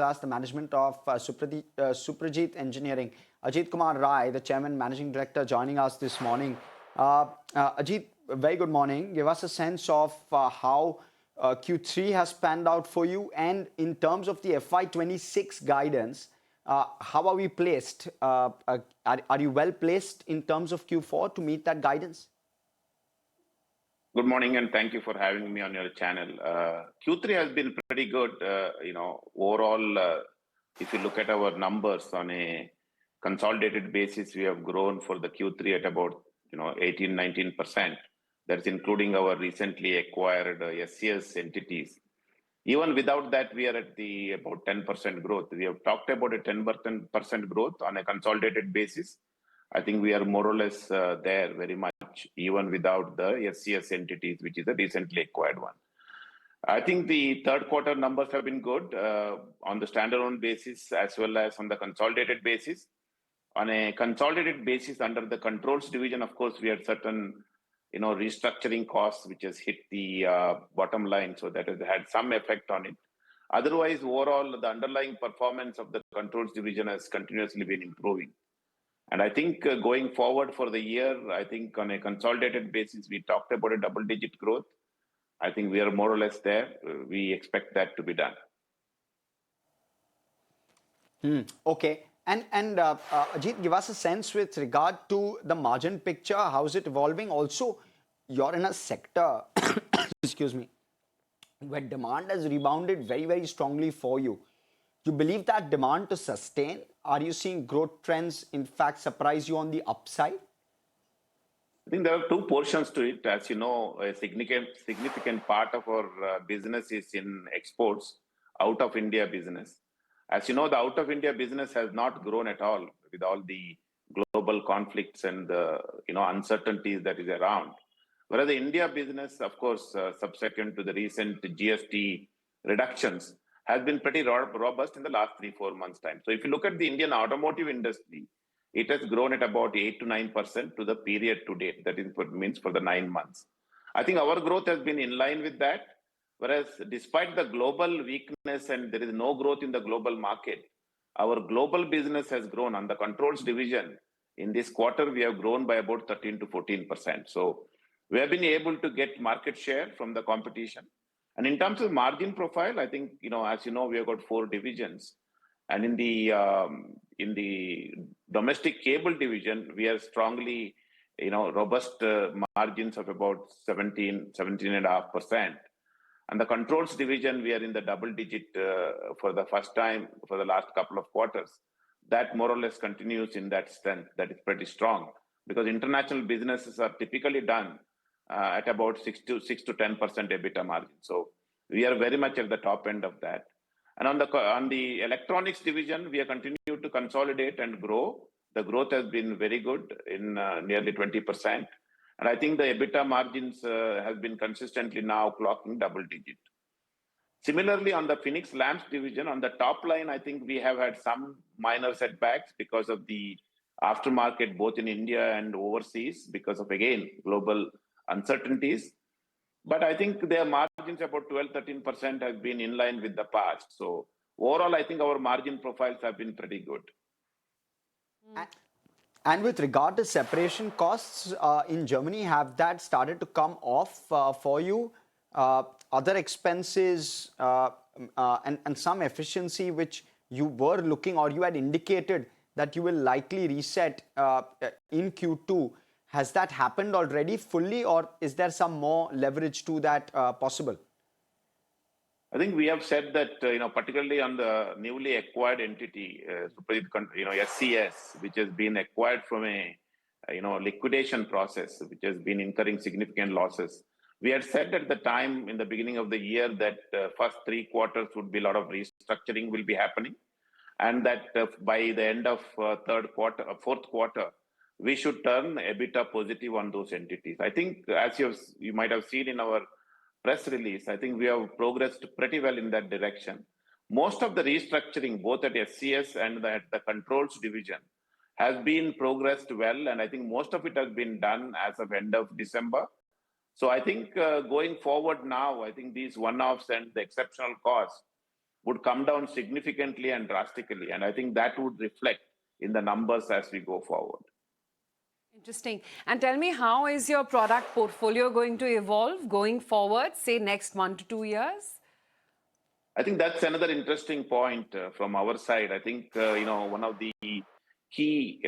us the management of Suprajit Engineering. Ajith Kumar Rai, the Chairman Managing Director, joining us this morning. Ajith, very good morning. Give us a sense of how Q3 has panned out for you, and in terms of the FY26 guidance, how are we placed? Are you well placed in terms of Q4 to meet that guidance? Good morning, and thank you for having me on your channel. Q3 has been pretty good. Overall, if you look at our numbers on a consolidated basis, we have grown for the Q3 at about 18-19%. That's including our recently acquired SCS entities. Even without that, we are at about 10% growth. We have talked about a 10% growth on a consolidated basis. I think we are more or less there very much, even without the SCS entities, which is a recently acquired one. I think the third quarter numbers have been good on the standalone basis as well as on the consolidated basis. On a consolidated basis, under the controls division, of course, we had certain restructuring costs, which has hit the bottom line, so that has had some effect on it. Otherwise, overall, the underlying performance of the controls division has continuously been improving. And I think going forward for the year, I think on a consolidated basis, we talked about a double-digit growth. I think we are more or less there. We expect that to be done. Okay. And Ajith, give us a sense with regard to the margin picture. How is it evolving? Also, you're in a sector, excuse me, where demand has rebounded very, very strongly for you. You believe that demand to sustain? Are you seeing growth trends, in fact, surprise you on the upside? I think there are two portions to it. As you know, a significant part of our business is in exports, out of India business. As you know, the out of India business has not grown at all with all the global conflicts and the uncertainties that is around. Whereas the India business, of course, subsequent to the recent GST reductions, has been pretty robust in the last 3-4 months' time. So if you look at the Indian automotive industry, it has grown at about 8 to 9% to the period to date. That is what it means for the 9 months. I think our growth has been in line with that. Whereas despite the global weakness and there is no growth in the global market, our global business has grown. On the controls division, in this quarter, we have grown by about 13 to 14%. So we have been able to get market share from the competition. And in terms of margin profile, I think, as you know, we have got 4 divisions. And in the domestic cable division, we have strongly, robust margins of about 17.5%. And the controls division, we are in the double digit for the first time for the last couple of quarters. That more or less continues in that strength. That is pretty strong because international businesses are typically done at about 6 to 10% EBITDA margin. So we are very much at the top end of that. And on the electronics division, we have continued to consolidate and grow. The growth has been very good in nearly 20%. And I think the EBITDA margins have been consistently now clocking double digit. Similarly, on the Phoenix Lamps division, on the top line, I think we have had some minor setbacks because of the aftermarket, both in India and overseas, because of, again, global uncertainties. But I think their margins about 12-13% have been in line with the past. So overall, I think our margin profiles have been pretty good. And with regard to separation costs in Germany, have that started to come off for you? Other expenses and some efficiency which you were looking or you had indicated that you will likely reset in Q2. Has that happened already fully, or is there some more leverage to that possible? I think we have said that, particularly on the newly acquired entity, SCS, which has been acquired from a, liquidation process, which has been incurring significant losses. We had said at the time in the beginning of the year that first 3 quarters would be a lot of restructuring will be happening. And that by the end of fourth quarter, we should turn EBITDA positive on those entities. I think as you might have seen in our press release, I think we have progressed pretty well in that direction. Most of the restructuring, both at SCS and at the controls division, has been progressed well. And I think most of it has been done as of end of December. So I think going forward now, I think these one-offs and the exceptional costs would come down significantly and drastically. And I think that would reflect in the numbers as we go forward. Interesting. And tell me, how is your product portfolio going to evolve going forward, say next 1 to 2 years? I think that's another interesting point from our side. I think, one of the key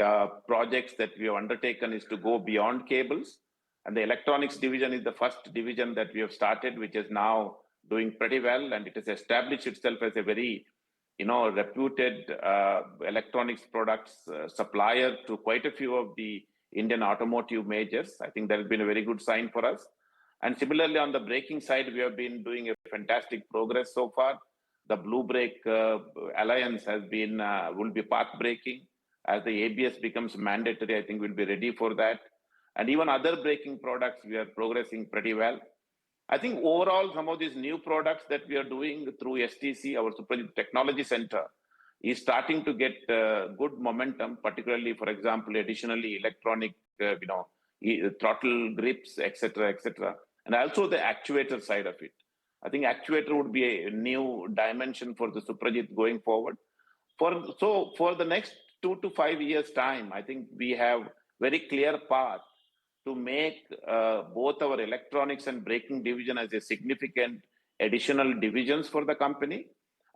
projects that we have undertaken is to go beyond cables. And the electronics division is the first division that we have started, which is now doing pretty well. And it has established itself as a very, reputed electronics products supplier to quite a few of the Indian automotive majors. I think that has been a very good sign for us. And similarly, on the braking side, we have been doing a fantastic progress so far. The Blue Brake Alliance will be path braking. As the ABS becomes mandatory, I think we'll be ready for that. And even other braking products, we are progressing pretty well. I think overall, some of these new products that we are doing through STC, our Suprajit Technology Center, is starting to get good momentum, particularly, for example, additionally electronic, throttle grips, etc., etc. And also the actuator side of it. I think actuator would be a new dimension for the Suprajit going forward. So for the next 2 to 5 years time, I think we have very clear path to make both our electronics and braking division as a significant additional divisions for the company.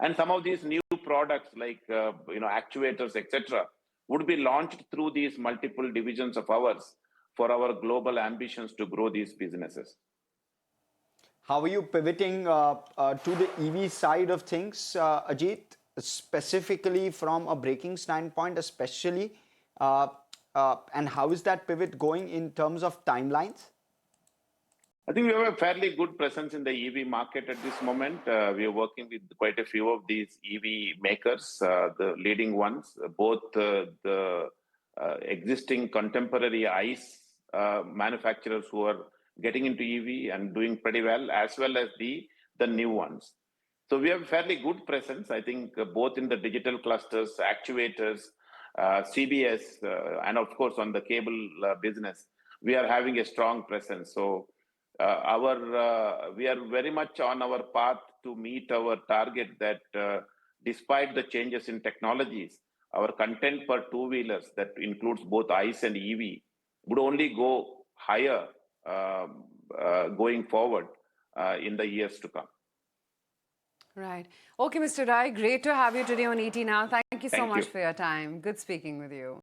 And some of these new products like actuators, etc., would be launched through these multiple divisions of ours for our global ambitions to grow these businesses. How are you pivoting to the EV side of things, Ajith, specifically from a braking standpoint, especially? And how is that pivot going in terms of timelines? I think we have a fairly good presence in the EV market at this moment. We are working with quite a few of these EV makers, the leading ones, both the existing contemporary ICE manufacturers who are getting into EV and doing pretty well, as well as the new ones. So we have fairly good presence, I think, both in the digital clusters, actuators, CBS, and of course on the cable business, we are having a strong presence. So we are very much on our path to meet our target that despite the changes in technologies, our content per two-wheelers, that includes both ICE and EV, would only go higher going forward in the years to come. Right. Okay, Mr. Rai, great to have you today on ET Now. Thank you so much for your time. Good speaking with you.